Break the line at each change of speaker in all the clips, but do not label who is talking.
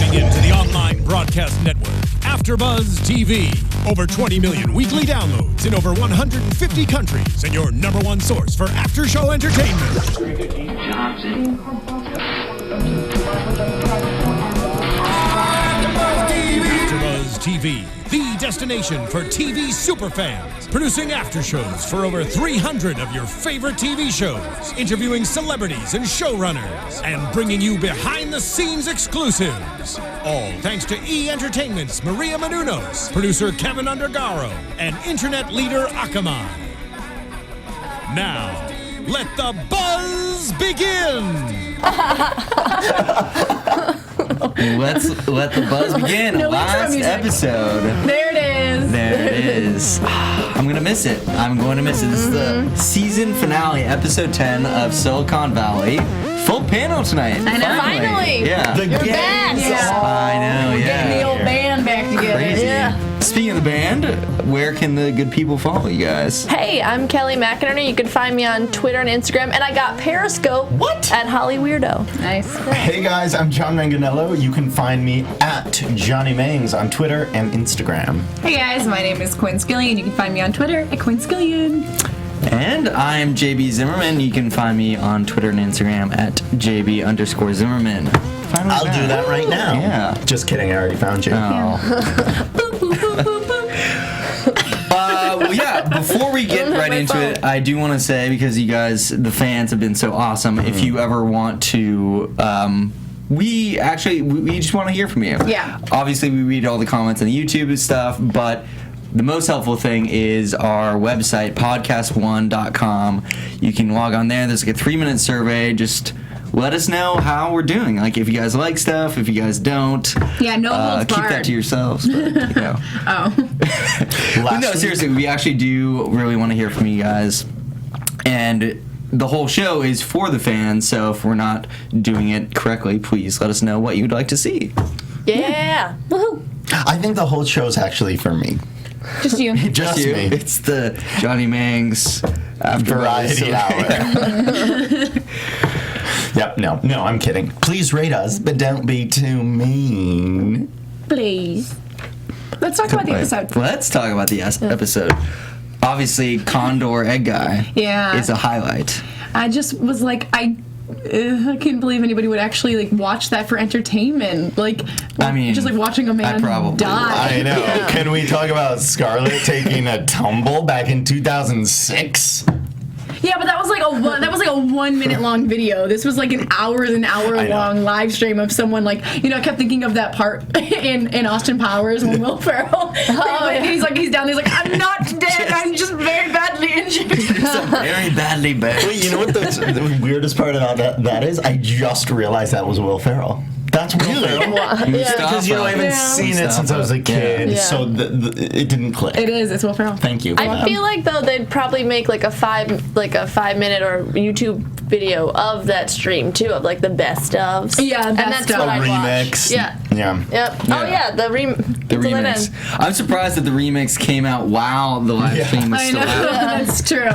Tuning in to the online broadcast network, AFTERBUZZ TV. Over 20 million weekly downloads in over 150 countries, and your number one source for after-show entertainment. AFTERBUZZ TV, the destination for TV superfans. Producing after shows for over 300 of your favorite TV shows. Interviewing celebrities and showrunners. And bringing you behind-the-scenes exclusives. All thanks to E! Entertainment's Maria Menounos, producer Kevin Undergaro, and internet leader Akamai. Now, let the buzz begin!
Let's let the buzz begin. Last episode.
There it is.
There it is. I'm gonna miss it. I'm going to miss it. This is the season finale, episode 10 of Silicon Valley. Full panel tonight.
I know. Finally.
Yeah.
You're back. Yeah.
I know.
We're
Yeah.
getting the old band back together.
Crazy.
Yeah.
Speaking of the band, where can the good people follow you guys?
Hey, I'm Kelly McInerney. You can find me on Twitter and Instagram, and I got Periscope at Holly Weirdo.
Nice.
Hey guys, I'm Jon Manganello. You can find me at Johnny Mangs on Twitter and Instagram.
Hey guys, my name is Quinn Scillian. You can find me on Twitter at Quinn Scillian.
And I'm JB Zimmerman. You can find me on Twitter and Instagram at JB_Zimmerman.
I'll do that right now.
Yeah.
Just kidding, I already found you.
Oh. Well, yeah, before we get right into it, I do want to say, because you guys, the fans, have been so awesome, if you ever want to... we just want to hear from you.
Yeah.
Obviously, we read all the comments on the YouTube and stuff, but the most helpful thing is our website, podcast1.com. You can log on there. There's like a 3-minute survey. Just let us know how we're doing. Like, if you guys like stuff, if you guys don't.
Yeah, no holds
keep
barred.
that to yourselves. But, you know.
Oh.
But no, seriously, we actually do really want to hear from you guys. And the whole show is for the fans, so if we're not doing it correctly, please let us know what you'd like to see.
Yeah. Woohoo.
I think the whole show's actually for me.
Just you.
Just
you.
me.
It's the Johnny Mangs
Variety Hour. Yep, no, I'm kidding. Please rate us, but don't be too mean.
Please. Let's talk about the episode.
Let's talk about the episode. Obviously, Condor Egg Guy is a highlight.
I just was like, I can't believe anybody would actually like watch that for entertainment. Like,
I mean,
just like watching a man die.
I know. Yeah. Can we talk about Scarlett taking a tumble back in 2006?
Yeah, but that was like a 1 minute long video. This was like an hour long live stream of someone like, you know, I kept thinking of that part in Austin Powers when Will Ferrell he's down there, he's like, I'm not dead, I'm just very badly injured.
Very badly bad.
Wait, you know what the weirdest part about that is? I just realized that was Will Ferrell. That's Will Ferrell. Because I haven't seen it since I was a kid, so it didn't click.
It is. It's Will Ferrell.
Thank you.
I feel like though they'd probably make like a 5-minute or YouTube video of that stream too, of like the best ofs.
Yeah,
and that's what I
remix.
Yeah.
Yeah.
Yep. Oh yeah, the
remix. I'm surprised that the remix came out while the live stream was still out.
That's true.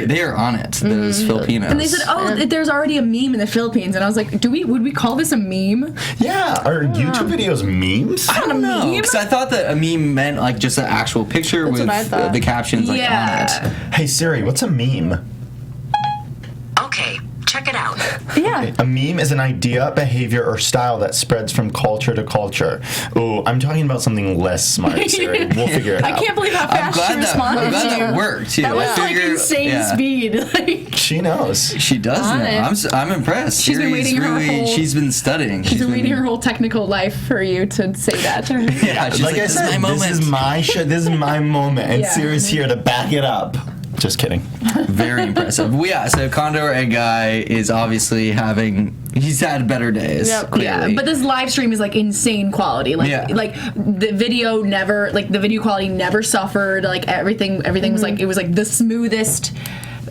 They are on it. Those Filipinos.
And they said, there's already a meme in the Philippines, and I was like, would we call this a meme?
Yeah. Are YouTube videos memes?
I don't know, because I thought that a meme meant like just an actual picture with the captions like on it.
Hey Siri, what's a meme?
Okay, check it out.
Yeah.
A meme is an idea, behavior, or style that spreads from culture to culture. Ooh, I'm talking about something less smart, Siri. We'll figure it out.
I can't believe how fast she responded.
I'm glad that worked, too.
That was like insane speed.
She knows.
She does know. I'm impressed.
She's been waiting
she's been studying.
She's been waiting her whole technical life for you to say that to her.
Yeah, she's
like I said, this is my shit. This is my moment, and Siri's here to back it up. Just kidding.
Very impressive. Well, yeah, so Condor Egg Guy is obviously he's had better days.
Yep. Yeah, but this live stream is like insane quality. Like the video the video quality never suffered. Like everything was like, it was like the smoothest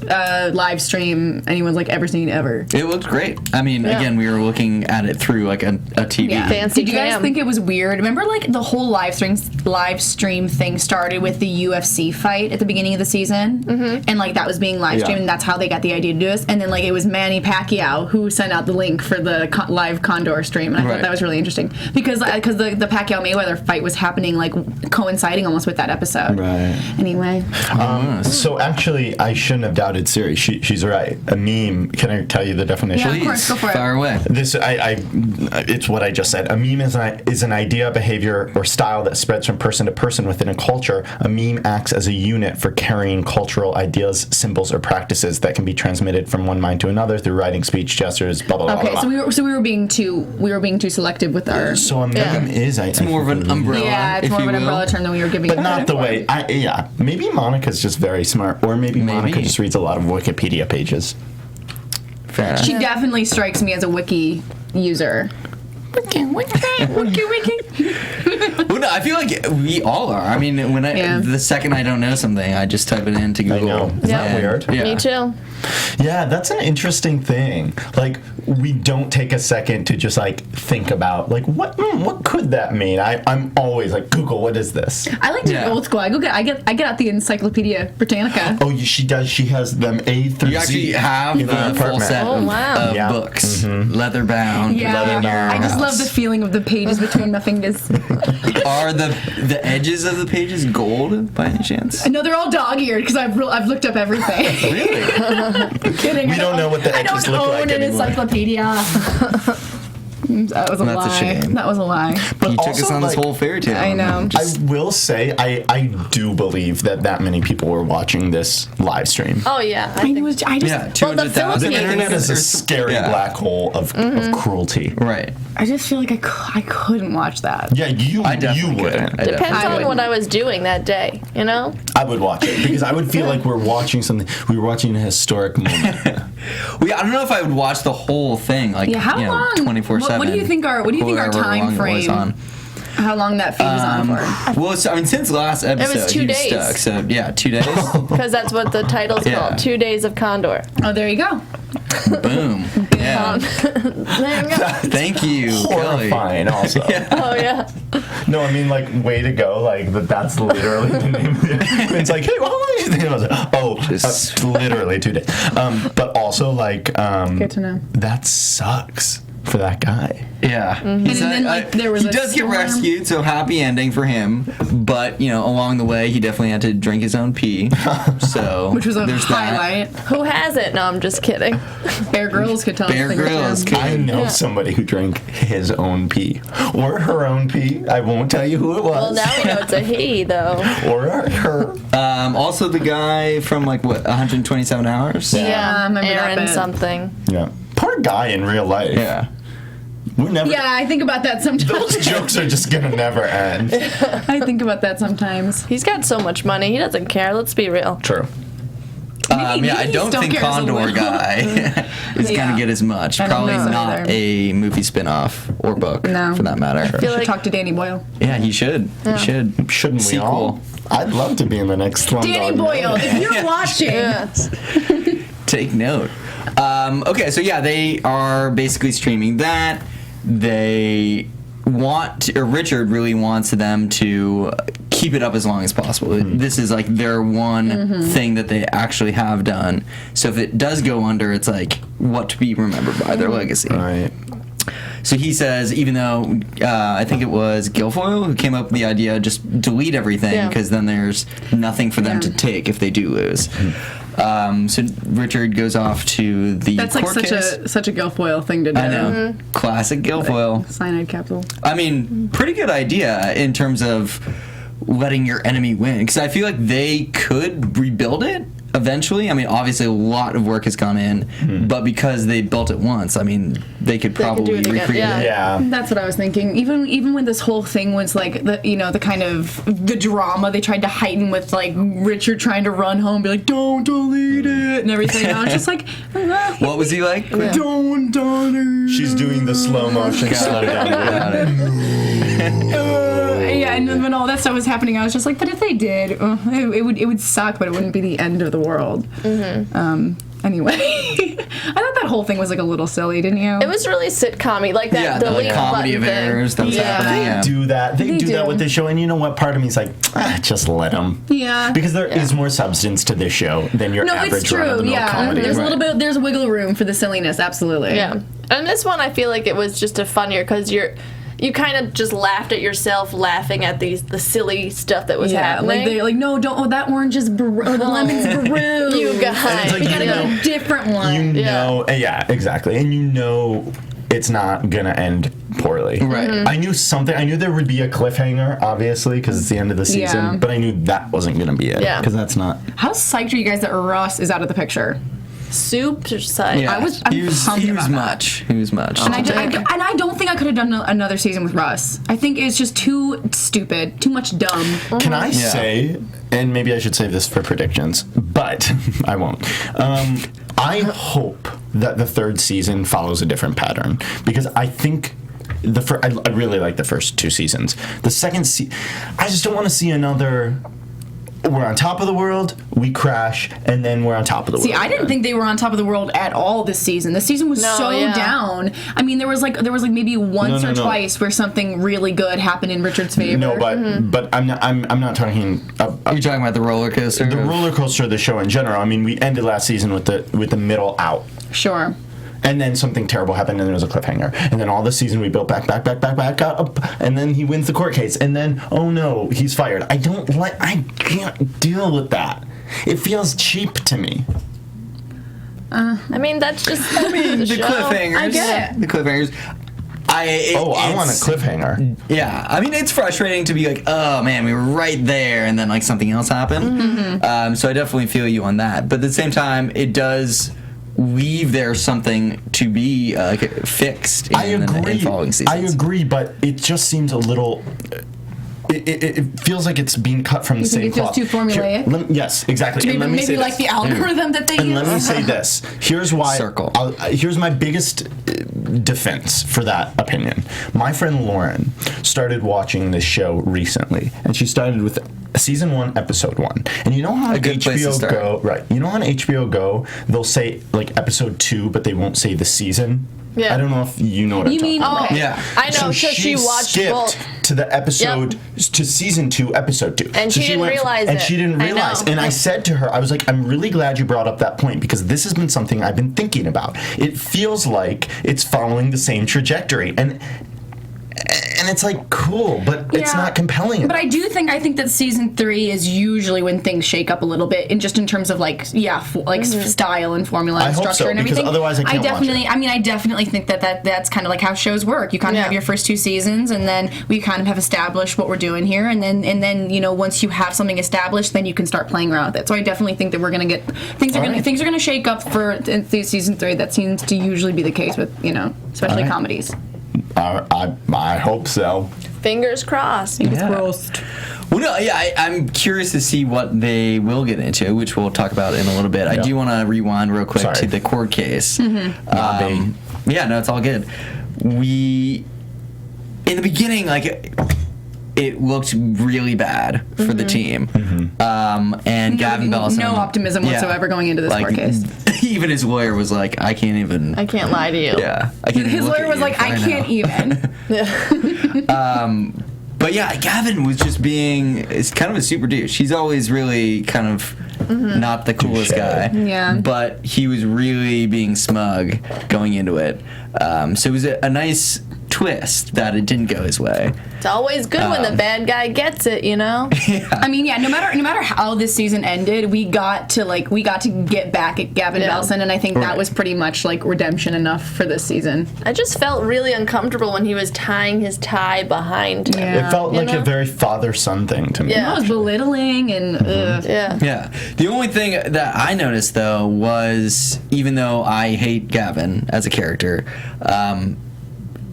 live stream anyone's like ever seen ever.
It looked great. I mean, again, we were looking at it through like a TV.
Yeah.
Fancy
Did you guys
cam.
think it was weird? Remember, like the whole live stream thing started with the UFC fight at the beginning of the season, and like that was being live streamed, and that's how they got the idea to do this. And then like it was Manny Pacquiao who sent out the link for the live Condor stream, and I thought that was really interesting because the Pacquiao Mayweather fight was happening like coinciding almost with that episode.
Right.
Anyway.
So actually, I shouldn't have doubted Siri. She's right. A meme. Can I tell you the definition?
Yeah, of course, go for it.
Fire away.
This it's what I just said. A meme is an idea, behavior, or style that spreads from person to person within a culture. A meme acts as a unit for carrying cultural ideas, symbols, or practices that can be transmitted from one mind to another through writing, speech, gestures, blah blah blah.
Okay,
blah, blah.
so we were being too selective with our.
So a meme is
It's more of an umbrella.
Yeah, it's
if
more of
you
an
will.
umbrella term than we were giving.
But not the way. Maybe Monica's just very smart, or maybe Monica just reads a lot of Wikipedia pages.
Fair enough.
She definitely strikes me as a wiki user. Wiki.
Well, no, I feel like we all are. I mean, when the second I don't know something, I just type it into Google.
I know. Is that weird?
Yeah.
Me too.
Yeah, that's an interesting thing. Like, we don't take a second to just like think about like what could that mean? I'm always like, Google, what is this?
I like to be old school. I get out the Encyclopedia Britannica.
Oh, she does. She has them A through
You actually
Z
have
in
the
her
full
apartment.
set
Oh, wow.
of
Yeah.
books, leather bound.
Yeah, I just love the feeling of the pages between my fingers.
Are the edges of the pages gold by any chance?
No, they're all dog-eared because I've looked up everything.
Really?
I'm kidding.
We don't know what the edges look like
I don't own an
anymore.
encyclopedia. That was a
That's a
lie.
shame.
That was a lie.
But
You took us
also,
on this
like,
whole fairy tale.
I know.
I will say, I do believe that many people were watching this live stream.
Oh yeah.
I just
Yeah, 200,000.
The internet is a scary
Yeah.
black hole of cruelty.
Right.
I just feel like I couldn't watch that.
Yeah, you
definitely
wouldn't.
couldn't.
Depends
I
on
wouldn't.
what I was doing that day, you know?
I would watch it because I would feel like we're watching something. We were watching a historic moment.
I don't know if I would watch the whole thing, like
Yeah, how long?
24/7.
What do you think our time frame? How long that feed was on for?
Well, so, I mean, since last episode,
2
he
days.
stuck. So yeah, 2 days.
Because that's what the title's
Yeah.
called. 2 Days of Condor.
Oh, there you go.
Boom. Yeah.
There you go.
Thank you, Kelly.
Horrifying, also.
Oh yeah.
No, I mean, like, way to go. Like, that's literally the name of it. It's like, hey, how long do you think? I was like, oh, literally 2 days. But also, like,
Good to know.
that sucks for that guy.
Yeah.
And then like there was
he
a
does
storm.
get rescued, so happy ending for him. But along the way, he definitely had to drink his own pee. So
Which was a
there's that.
highlight.
Who hasn't? No, I'm just kidding.
Bear Grylls could tell us
Bear
things
Grylls
too.
could.
I know somebody who drank his own pee. Or her own pee. I won't tell you who it was.
Well, now we know it's a he, though.
Or her.
Also, the guy from 127 Hours.
Yeah, I remember that
Aaron
bit.
something.
Yeah. Poor guy in real life.
Yeah.
We're never.
Yeah, I think about that sometimes.
Those jokes are just gonna never end.
I think about that sometimes.
He's got so much money. He doesn't care. Let's be real.
True.
I
maybe
don't
Don't
think
Care is a
Condor
little-
guy is
Yeah.
gonna get as much.
I don't
Probably
know
not
either.
a movie spin-off or book,
No.
for that matter.
I feel like
Talk to Danny Boyle.
Yeah, he should. He should.
Shouldn't we
Sequel.
all? I'd love to be in the next Slumdog
Danny Boyle, if you're watching.
Yeah.
Take note. Okay, so yeah, they are basically streaming that. They Richard really wants them to keep it up as long as possible. This is like their one thing that they actually have done. So if it does go under, it's like what to be remembered by, their legacy.
Right.
So he says, even though I think it was Guilfoyle who came up with the idea, just delete everything
Yeah.
because then there's nothing for them to take if they do lose. So Richard goes off to the
That's like
court
such
case.
a Guilfoyle thing to do.
I know. Classic Guilfoyle.
Cyanide capsule.
I mean, pretty good idea in terms of letting your enemy win. Because I feel like they could rebuild it eventually. I mean, obviously a lot of work has gone in, but because they built it once, I mean, they could
They could
probably
do it again,
recreate
yeah.
it.
Yeah.
That's what I was thinking. Even when this whole thing was like the kind of the drama they tried to heighten with like Richard trying to run home, be like, "Don't delete it" and everything. And I was just like,
What was he like?
"Don't delete."
She's doing the slow motion. Slow down.
Yeah, Yeah, and then when all that stuff was happening, I was just like, but if they did, it would suck, but it wouldn't be the end of the world. Anyway, I thought that whole thing was like a little silly, didn't you?
It was really sitcom-y, like that.
Yeah,
the
the
leave
comedy of
button
errors that was
thing.
happening.
They
Yeah.
do that. They do that
do.
with the show, and you know what? Part of me is like, just let them.
Yeah.
Because there is more substance to this show than your
No,
average
it's true.
run-of-the-mill
Yeah,
comedy.
there's a little bit. There's wiggle room for the silliness. Absolutely.
Yeah. And this one, I feel like it was just a funnier because you kind of just laughed at yourself laughing at the silly stuff that was
Yeah,
happening.
like they're like, no, don't. Oh, that orange is or the lemon's brewed.
You guys.
And it's like,
We gotta
you
get
know,
a different one.
You know, yeah, exactly. And you know it's not going to end poorly.
Right.
I knew something. I knew there would be a cliffhanger, obviously, because it's the end of the season.
Yeah.
But I knew that wasn't going to be it.
Yeah.
Because that's not.
How psyched are you guys that Russ is out of the picture?
Super side.
Yeah.
I'm
he was
pumped about that.
much. He was much.
And I don't think I could have done another season with Russ. I think it's just too stupid, too much dumb.
Can I say, and maybe I should save this for predictions, but I won't. I hope that the third season follows a different pattern because I think I really like the first two seasons. The second I just don't want to see another. We're on top of the world, we crash, and then we're on top of the world.
See, I didn't think they were on top of the world at all this season. This season was down. I mean, there was like maybe once or twice where something really good happened in Richard's favor.
No, but I'm not talking.
You're talking about the roller coaster.
The roller coaster of the show in general. I mean, we ended last season with the middle out.
Sure.
And then something terrible happened, and there was a cliffhanger. And then all the season we built back up, and then he wins the court case. And then, oh no, he's fired. I can't deal with that. It feels cheap to me.
I mean, that's just the
the
show.
cliffhangers.
I get it.
The cliffhangers.
I want a cliffhanger.
Yeah, I mean, it's frustrating to be like, oh man, we were right there, and then like something else happened. So I definitely feel you on that. But at the same time, it does leave there something to be fixed in the following seasons.
I agree, but it just seems a little. It feels like it's being cut from the same cloth.
It feels too formulaic?
Yes, exactly. And let me say
Maybe like
this.
the algorithm that they
And
use.
let me say this. Here's why.
Circle.
Here's my biggest defense for that opinion. My friend Lauren started watching this show recently, and she started with season 1, episode 1. And you know how on
good place to
HBO
start.
Go, right? You know on HBO Go, they'll say like episode 2, but they won't say the season.
Yeah.
I don't know if you know what I'm talking about.
Okay.
Yeah.
I know,
So
because she watched
skipped
both.
to the episode to season 2, episode 2,
And
so
she didn't realize
and
it.
she didn't
I
realize.
know.
And I said to her, I was like, I'm really glad you brought up that point because this has been something I've been thinking about. It feels like it's following the same trajectory, and it's like cool, but it's
Yeah.
not compelling.
But I think that season 3 is usually when things shake up a little bit, in terms of like style and formula
I
and
hope
structure
so,
and
because
everything.
otherwise I can't watch it.
I mean, I definitely think that's kind of like how shows work. You kind of have your first 2 seasons, and then we kind of have established what we're doing here, and then once you have something established, then you can start playing around with it. So I definitely think that we're gonna get things are gonna shake up for season 3. That seems to usually be the case with especially comedies.
I hope so.
Fingers crossed.
Well, no, yeah, I'm curious to see what they will get into, which we'll talk about in a little bit. I do want to rewind real quick to the court case. Yeah, no, it's all good. In the beginning, it looked really bad for the team. And Gavin Belson.
No optimism whatsoever going into this court case.
Even his lawyer was like, I can't even.
I can't lie to you.
Yeah. I can't
His
even look
lawyer
at
was
you
like, I
right
can't
now."
even.
But yeah, Gavin was just it's kind of a super douche. He's always really kind of not the coolest guy.
Yeah.
But he was really being smug going into it. So it was a nice twist that it didn't go his way.
It's always good when the bad guy gets it, you know?
I mean, no matter how this season ended, we got to get back at Gavin Belson, and I think that was pretty much like redemption enough for this season.
I just felt really uncomfortable when he was tying his tie behind him.
Yeah.
It felt like a very father-son thing to me.
Yeah.
It was belittling and
Yeah.
Yeah. The only thing that I noticed, though, was even though I hate Gavin as a character,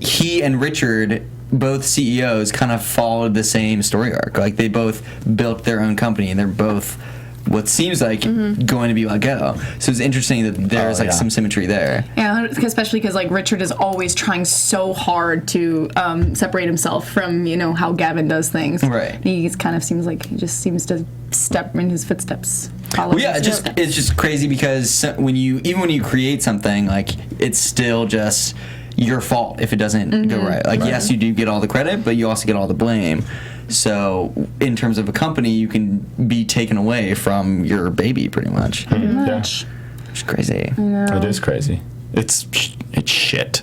he and Richard, both CEOs, kind of followed the same story arc. Like, they both built their own company, and they're both what seems like going to be let go. So it's interesting that there's some symmetry there.
Yeah, especially because like Richard is always trying so hard to separate himself from how Gavin does things.
Right.
He kind of seems like he just seems to step in his footsteps.
Well, yeah, it's just crazy because when you create something, like it's still just your fault if it doesn't go right. Like yes, you do get all the credit, but you also get all the blame. So in terms of a company, you can be taken away from your baby pretty much.
Yeah.
It's crazy.
It is crazy. It's shit.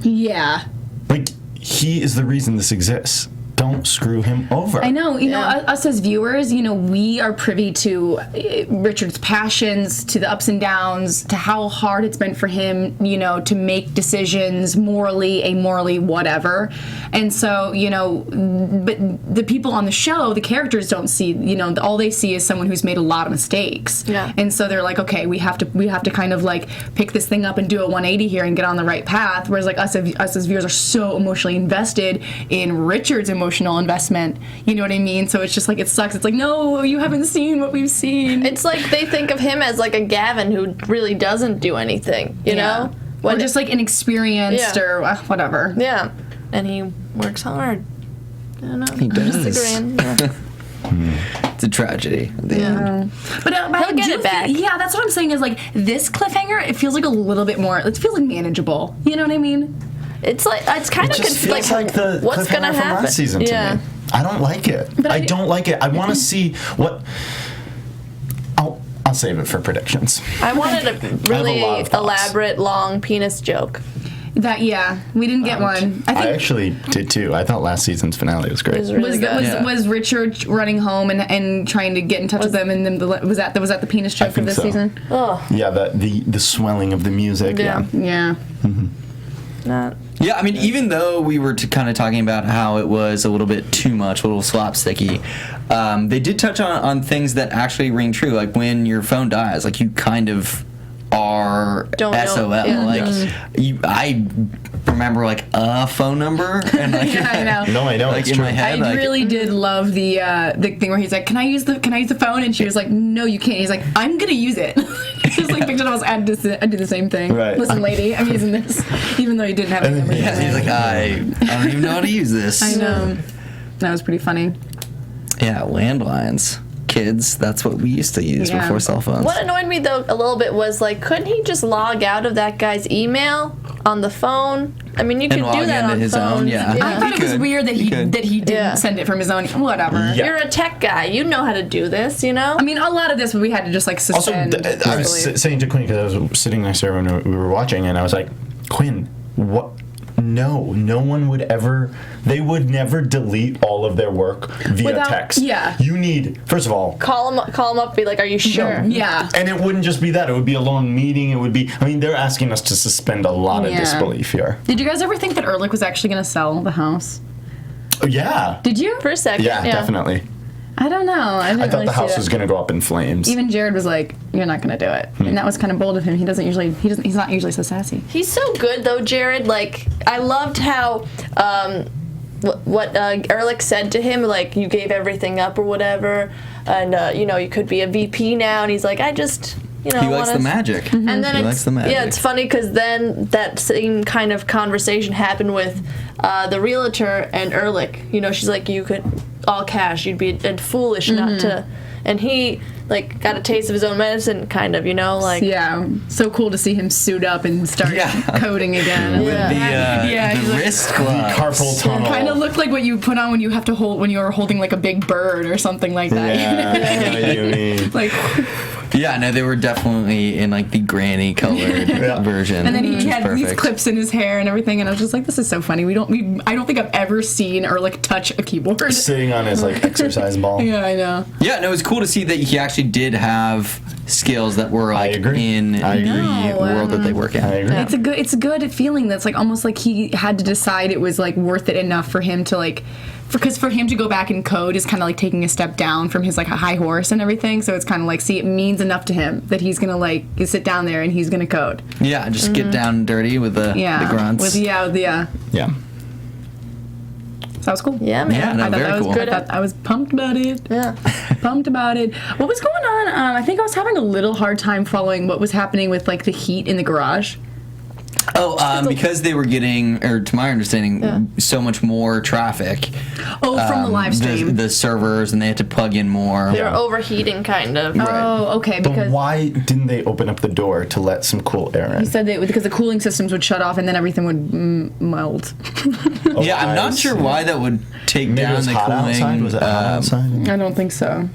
Yeah.
Like, he is the reason this exists. Don't screw him over.
I know, us as viewers, we are privy to Richard's passions, to the ups and downs, to how hard it's been for him, to make decisions morally, amorally, whatever. And so, but the people on the show, the characters don't see, all they see is someone who's made a lot of mistakes.
Yeah.
And so they're like, okay, we have to kind of like pick this thing up and do a 180 here and get on the right path. Whereas like us as viewers are so emotionally invested in Richard's emotional investment, you know what I mean? So it's just like, it sucks. It's like, no, you haven't seen what we've seen.
It's like they think of him as like a Gavin who really doesn't do anything, you know?
Or just like inexperienced or whatever.
Yeah. And he works hard. I don't know.
He does.
Disagreeing. Yeah.
It's a tragedy.
Yeah. But
He'll get it back.
Yeah, that's what I'm saying is like this cliffhanger, it feels like a little bit more, it feels like manageable. You know what I mean?
It's like, it's kind of
just feels like the
what's going to
cliffhanger from
happen.
last season to me. I don't like it. I don't like it. I want to see what... I'll save it for predictions.
I wanted a really
lot of thoughts.
elaborate, long penis joke.
We didn't get one.
I actually did too. I thought last season's finale was great.
It was really good.
Was Richard running home and trying to get in touch with them, and then was that the penis joke of this season?
Oh.
Yeah, the swelling of the music. Yeah.
Yeah.
Not.
Yeah, I mean, even though we were kind of talking about how it was a little bit too much, a little slapsticky, they did touch on things that actually ring true. Like when your phone dies, like you kind of are SOL.
Yeah.
Like I remember like a phone number, and like
Yeah, I know.
No, I know.
like
it's
in
true.
my head.
I
like,
really did love the thing where he's like, "Can I use the phone?" And she was like, "No, you can't." He's like, "I'm gonna use it." Just like pictured us. I do the same thing.
Right.
Listen, lady, I'm using this, even though he didn't have it.
yeah, he's like, I don't even know how to use this.
I know. That was pretty funny.
Yeah, landlines. Kids, that's what we used to use
Yeah.
before cell phones.
What annoyed me though a little bit was like, couldn't he just log out of that guy's email on the phone? I mean, you could
log
do that
into
on
his
phones.
own, yeah.
I thought it was
could.
weird that
He could.
he didn't
Yeah.
send it from his own. Whatever.
Yeah.
You're a tech guy. You know how to do this, you know?
I mean, a lot of this we had to just like
Also,
suspend.
I was saying to Quinn, because I was sitting next to her when we were watching, and I was like, Quinn, what? No one would ever. They would never delete all of their work via
Without-
text.
yeah.
You need, first of all,
Call him up, be like, are you sure?
Yeah.
and it wouldn't just be that. It would be a long meeting. It would be. I mean, they're asking us to suspend a lot of
Yeah.
disbelief here.
Did you guys ever think that Erlich was actually going to sell the house?
Oh, yeah.
Did you?
For a second.
Yeah, definitely.
I don't know. I didn't
I thought
really
the
see
house
that.
was going to go up in flames.
Even Jared was like, "You're not going to do it," and that was kind of bold of him. He's not usually so sassy.
He's so good though, Jared. Like, I loved how what Erlich said to him, like, you gave everything up or whatever, and you could be a VP now, and he's like, I just,
he likes the magic.
Mm-hmm.
And then
He
it's,
likes the magic.
yeah, it's funny because then that same kind of conversation happened with the realtor and Erlich. She's like, you could all cash, you'd be foolish not to, and he like got a taste of his own medicine, kind of, like.
Yeah, so cool to see him suit up and start coding again.
With
he's
the
like-
wrist glove.
Carpal tunnel.
Kind of looked like what you put on when you have to hold when you're holding like a big bird or something like that.
Yeah, I know what you mean.
Like,
Yeah, no, they were definitely in like the granny colored version.
and then he
which is
had these
perfect.
clips in his hair and everything, and I was just like, this is so funny. I don't think I've ever seen Erlich touch a keyboard.
Sitting on his like exercise ball.
Yeah, I know.
Yeah, no, it was cool to see that he actually did have skills that were like
agree.
in
I agree.
the world that they work in.
I agree.
It's a good feeling. That's like almost like he had to decide it was like worth it enough for him to like, because for him to go back and code is kind of like taking a step down from his like a high horse and everything. So it's kind of like, see, it means enough to him that he's gonna like sit down there and he's gonna code.
Yeah, just get down and dirty with the grunts.
Yeah.
Yeah.
that was cool.
Yeah, man.
Yeah, no,
I thought
very
that was
cool.
good. I was pumped about it.
Yeah.
Pumped about it. What was going on? I think I was having a little hard time following what was happening with like the heat in the garage.
Oh, because they were getting, or to my understanding, so much more traffic.
Oh, from the live stream.
The servers, and they had to plug in more.
They were overheating, kind of.
Oh, okay.
But
Because
why didn't they open up the door to let some cool air in?
he said that because the cooling systems would shut off and then everything would melt.
Yeah, I'm not sure why that would take
Maybe it
down
was
the
hot
cooling.
outside. Was it hot outside?
I don't think so.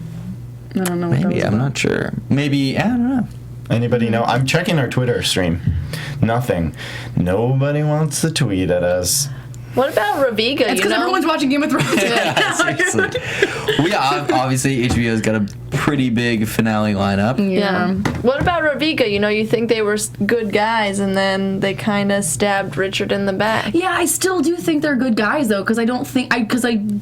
I don't know. What that
Maybe,
was
I'm
about.
not sure. Maybe, I don't know.
Anybody know? I'm checking our Twitter stream. Nothing. Nobody wants to tweet at us.
What about Raviga?
It's because everyone's watching Game of Thrones.
Seriously. Well, yeah, obviously HBO's got a pretty big finale lineup.
Yeah. What about Raviga? You think they were good guys, and then they kind of stabbed Richard in the back.
Yeah, I still do think they're good guys though, because I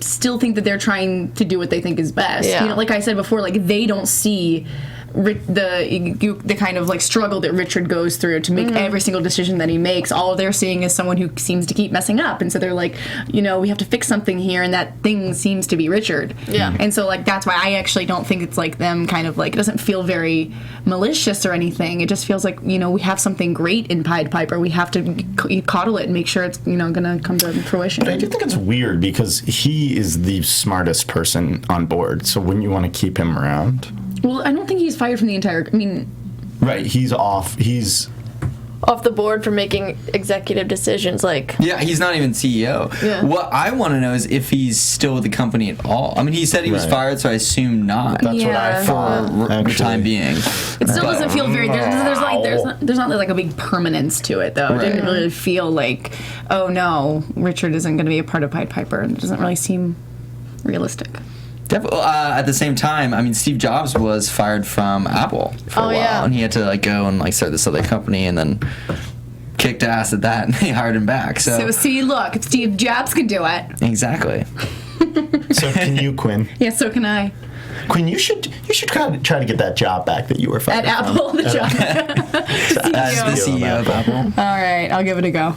still think that they're trying to do what they think is best.
Yeah.
Like I said before, like they don't see the kind of like struggle that Richard goes through to make every single decision that he makes. All they're seeing is someone who seems to keep messing up, and so they're like, we have to fix something here, and that thing seems to be Richard.
Yeah.
And so like that's why I actually don't think it's like them kind of like, it doesn't feel very malicious or anything. It just feels like we have something great in Pied Piper. We have to coddle it and make sure it's gonna come to fruition.
But I do think it's weird because he is the smartest person on board. So wouldn't you want to keep him around?
Well, I don't think he's fired from the entire.
Right. He's off. He's
Off the board for making executive decisions, like.
Yeah, he's not even CEO.
Yeah.
What I want to know is if he's still with the company at all. I mean, he said he was
Right.
fired, so I assume not.
That's what I
Yeah.
thought.
For the
actually.
time being.
It still doesn't feel very. There's not like a big permanence to it though. It didn't really feel like, oh no, Richard isn't going to be a part of Pied Piper. It doesn't really seem realistic.
Definitely. At the same time, I mean, Steve Jobs was fired from Apple for a while,
yeah.
and he had to go and start this other company, and then kicked ass at that, and they hired him back.
So see, look, if Steve Jobs can do it,
Exactly.
So can you, Quinn?
yeah, so can I.
Quinn, you should try to get that job back that you were fired
At
from.
Apple, the job.
As the CEO of Apple.
All right, I'll give it a go.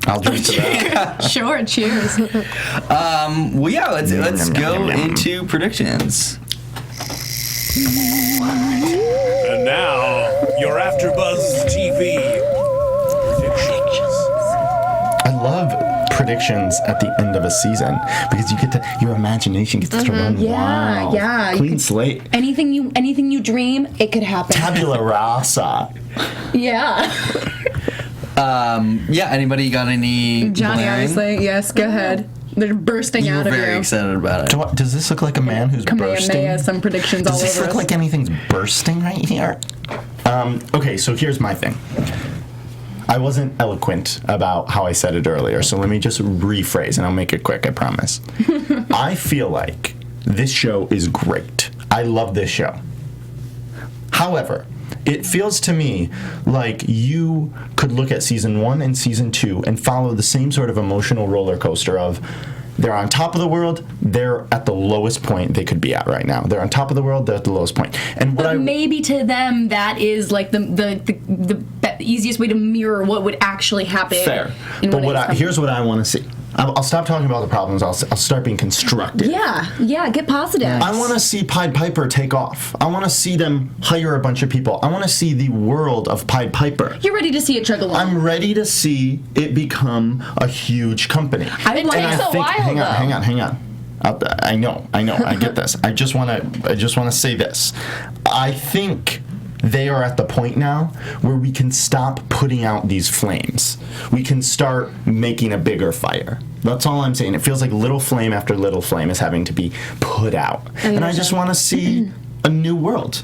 I'll drink to that.
Sure, cheers.
Well, yeah, let's go into predictions.
And now, your AfterBuzz TV predictions.
I love predictions at the end of a season because you get to your imagination gets to run wild.
Yeah. You
Clean
can-
slate.
Anything you dream, it could happen.
Tabula rasa.
Yeah.
Yeah, anybody got any
Johnny,
blaring?
obviously, yes. Go ahead. They're bursting
You were
out of
very
you.
excited about it.
Does this look like a man who's bursting?
Kamehameha, some predictions all
Does this
over
look
us.
like anything's bursting right here? Okay, so here's my thing. I wasn't eloquent about how I said it earlier, so let me just rephrase, and I'll make it quick, I promise. I feel like this show is great. I love this show. However, it feels to me like you could look at season 1 and season 2 and follow the same sort of emotional roller coaster of they're on top of the world, they're at the lowest point they could be at right now. They're on top of the world, they're at the lowest point. And what
But maybe to them that is like the easiest way to mirror what would actually happen.
fair.
in
But
one of these
here's what I want to see. I'll stop talking about the problems. I'll start being constructive.
Yeah, get positive.
I want to see Pied Piper take off. I want to see them hire a bunch of people. I want to see the world of Pied Piper.
You're ready to see it chug along.
I'm ready to see it become a huge company.
I
It
want
takes a while,
hang
though.
on. I know, I get this. I just want to say this. I think they are at the point now where we can stop putting out these flames. We can start making a bigger fire. That's all I'm saying. It feels like little flame after little flame is having to be put out. And I just want to see a new world.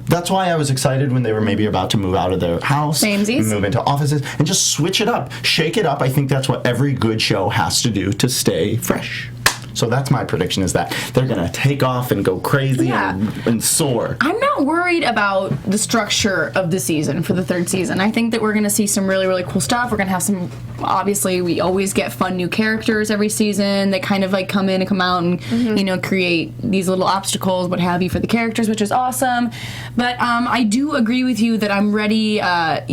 That's why I was excited when they were maybe about to move out of their house,
Samesies.
move into offices, and just switch it up, shake it up. I think that's what every good show has to do to stay fresh. So that's my prediction, is that they're going to take off and go crazy and soar.
I'm not worried about the structure of the season for the third season. I think that we're going to see some really, really cool stuff. We're going to have some, obviously, we always get fun new characters every season that kind of like come in and come out and, create these little obstacles, what have you, for the characters, which is awesome. But I do agree with you that I'm ready. I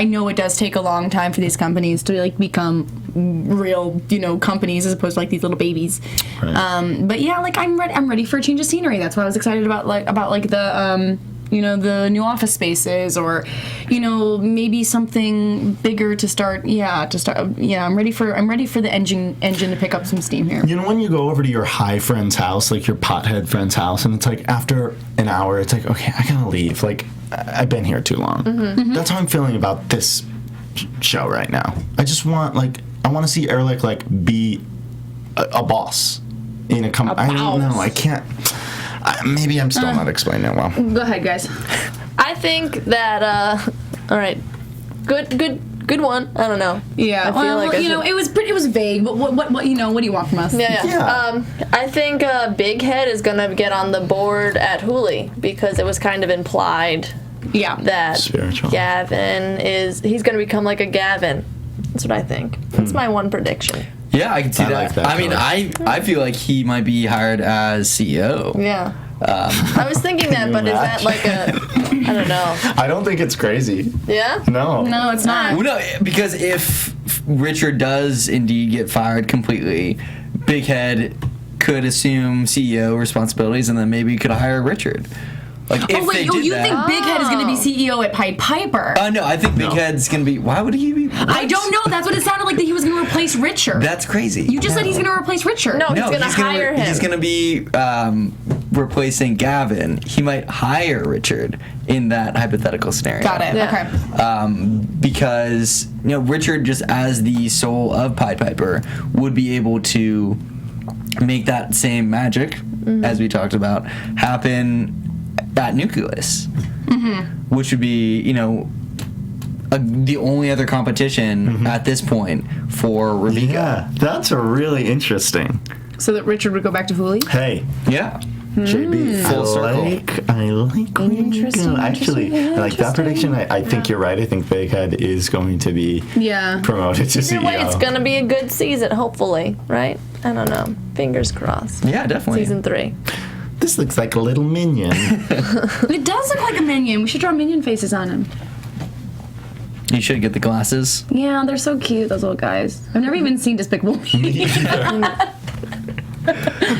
know it does take a long time for these companies to like become real, companies as opposed to like these little babies.
Right.
But yeah, like I'm ready for a change of scenery. That's why I was excited about the the new office spaces, or maybe something bigger to start. I'm ready for the engine to pick up some steam here.
When you go over to your high friend's house, like your pothead friend's house, and it's like after an hour, it's like, okay, I gotta leave. Like, I've been here too long.
Mm-hmm.
That's how I'm feeling about this show right now. I just want, I want to see Erlich be a boss in a company. I don't know. I can't. Maybe I'm still not explaining it well.
Go ahead, guys.
I think that all right, good one. I don't know.
Yeah,
I feel like
it was vague. But what do you want from us?
Yeah. I think Big Head is gonna get on the board at Hulu because it was kind of implied.
Yeah.
That
Spiritual.
Gavin he's gonna become like a Gavin. That's what I think. That's my one prediction.
Yeah, I can see
I
that.
like that
I mean, I feel like he might be hired as CEO.
Yeah. I was thinking that, but is that like I don't know.
I don't think it's crazy.
Yeah?
No.
No, it's not.
Well, no, because if Richard does indeed get fired completely, Big Head could assume CEO responsibilities, and then maybe could hire Richard. Like, if they did
you
that,
think Big Head is going to be CEO at Pied Piper?
No, I think Big Head's going to be. Why would he be? What?
I don't know. That's what it sounded like, that he was going to replace Richard.
That's crazy.
You just said he's going to replace Richard.
No, he's going to hire him.
He's going to be replacing Gavin. He might hire Richard in that hypothetical scenario.
Got it.
Yeah.
Okay.
Because Richard, just as the soul of Pied Piper, would be able to make that same magic, as we talked about, happen at Nucleus, which would be, the only other competition at this point for Rebecca.
Yeah, that's a really interesting.
So that Richard would go back to Hulu?
Hey,
Yeah.
JB,
Full circle.
I like where you go. Actually, I like that
interesting.
prediction. I think you're right. I think Big Head is going to be promoted to CEO.
Either way, it's going to be a good season, hopefully, right? I don't know. Fingers crossed.
Yeah, definitely.
Season 3.
This looks like a little minion.
It does look like a minion. We should draw minion faces on him.
You should get the glasses.
Yeah, they're so cute, those little guys. I've never even seen Despicable Me.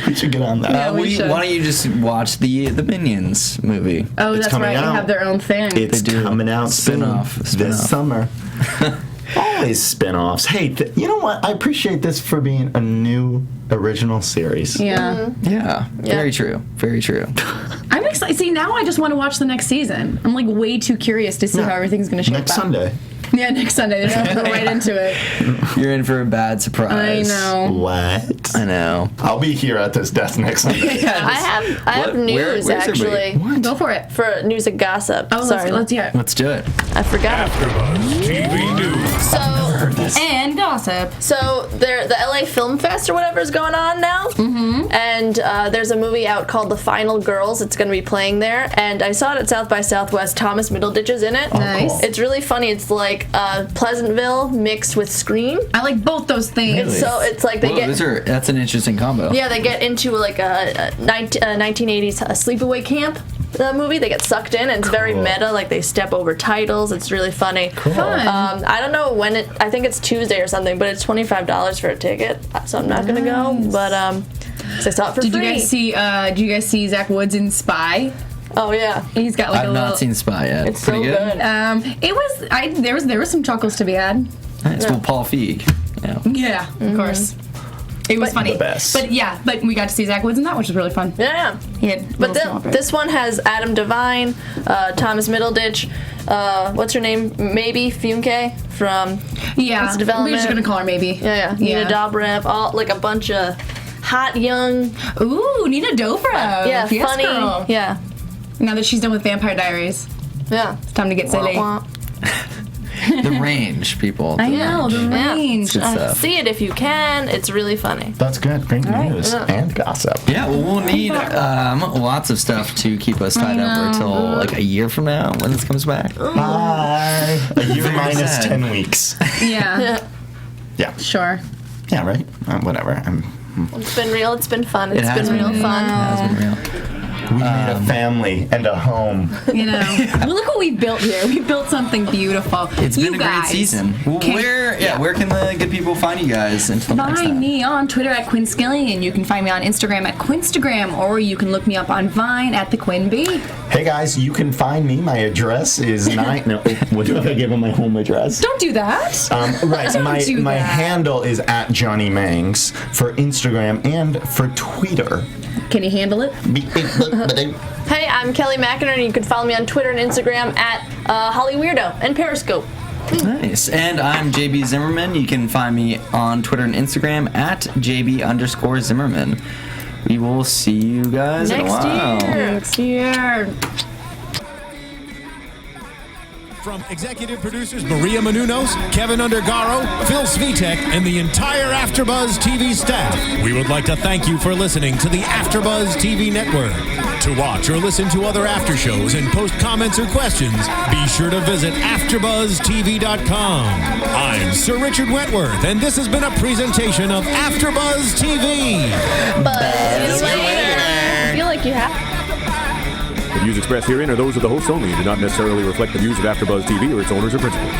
We should get on that.
Yeah, we should.
Why don't you just watch the Minions movie?
Oh,
It's
that's
coming
right. They
out.
have their own thing.
It's
They do.
coming out
Spin-off.
this summer. Always spin-offs. Hey, you know what? I appreciate this for being a new original series.
Yeah.
Yeah, very true. Very true.
I'm excited. See, now I just want to watch the next season. I'm like way too curious to see how everything's going to shape
Next
out.
Sunday.
Yeah, next Sunday. They're going to go right into it.
You're in for a bad
I
surprise.
know.
What?
I know.
I'll be here at this desk next Sunday.
I have news,
where's everybody?
actually.
Go for it.
For news and gossip.
Oh,
Sorry.
let's hear it.
Let's do it.
I forgot.
AfterBuzz TV News.
And gossip.
So the LA Film Fest or whatever is going on now, and there's a movie out called The Final Girls. It's going to be playing there, and I saw it at South by Southwest. Thomas Middleditch is in it.
Nice.
cool.
It's really funny. It's like Pleasantville mixed with Scream.
I like both those things.
It's like they
Whoa,
get
that's an interesting combo.
yeah, they get into like a 1980s sleepaway camp movie. They get sucked in, and it's very
Cool.
meta. Like they step over titles. It's really funny.
Fun.
I don't know when it. I think it's Tuesday or something, but it's $25 for a ticket, so I'm not gonna go. But so I saw it for
Did
free.
you guys see Zach Woods in Spy?
Oh yeah,
He's got like
I've
a little.
not seen Spy yet.
it's so
Pretty
good.
It was. There was some chuckles to be had.
Nice. Well, Paul Feig. Yeah.
Yeah, of course. It was funny.
The best.
But we got to see Zach Woods in that, which was really fun.
Yeah.
He had
But
little small
this one has Adam Devine, Thomas Middleditch, what's her name? Maybe Funke from
yeah,
Arrested Development.
we're just gonna call her maybe.
Yeah. Nina Dobrev, all like a bunch of hot young,
Ooh, Nina Dobrev.
yes, funny,
girl.
yeah.
Now that she's done with Vampire Diaries,
Yeah.
it's time to get silly.
Wah, wah.
The range, people.
I know the
Yeah.
range.
Good stuff.
See it if you can. It's really funny.
That's good. Great news and gossip.
Yeah, well, we'll need lots of stuff to keep us tied up until like a year from now when this comes back.
Bye. A year
Very
minus
sad.
10 weeks.
Yeah,
Yeah.
sure.
Yeah, right? Whatever.
It's been real. It's been fun.
It
It's
has
been real
been.
fun.
That's been real.
We made a family and a home.
You know, well, look what we built here. We built something beautiful.
It's been a great
guys
season. Where can the good people find you guys until next time?
Find me on Twitter at Quinn Scillian. You can find me on Instagram at Quinstagram, or you can look me up on Vine at the Quinn B.
Hey guys, you can find me. My address is what if I give them my home address?
Don't do that.
Right.
Don't do
my
that.
handle is at Johnny Mangs for Instagram and for Twitter.
Can you handle it?
Hey, I'm Kelly McInerney. You can follow me on Twitter and Instagram at Holly Weirdo and Periscope.
Nice. And I'm JB Zimmerman. You can find me on Twitter and Instagram at JB_Zimmerman. We will see you guys in a while.
Next year.
From executive producers Maria Menounos, Kevin Undergaro, Phil Svitek, and the entire AfterBuzz TV staff, we would like to thank you for listening to the AfterBuzz TV network. To watch or listen to other after shows and post comments or questions, be sure to visit AfterBuzzTV.com. I'm Sir Richard Wentworth, and this has been a presentation of AfterBuzz TV.
Buzz later. I feel like you have.
The views expressed herein are those of the hosts only and do not necessarily reflect the views of AfterBuzz TV or its owners or principals.